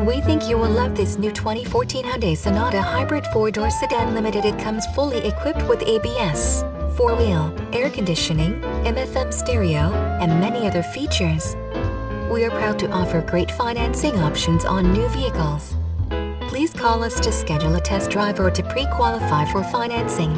We think you will love this new 2014 Hyundai Sonata Hybrid 4-door sedan limited. It comes fully equipped with ABS, 4-wheel, air conditioning, AM/FM stereo, and many other features. We are proud to offer great financing options on new vehicles. Please call us to schedule a test drive or to pre-qualify for financing.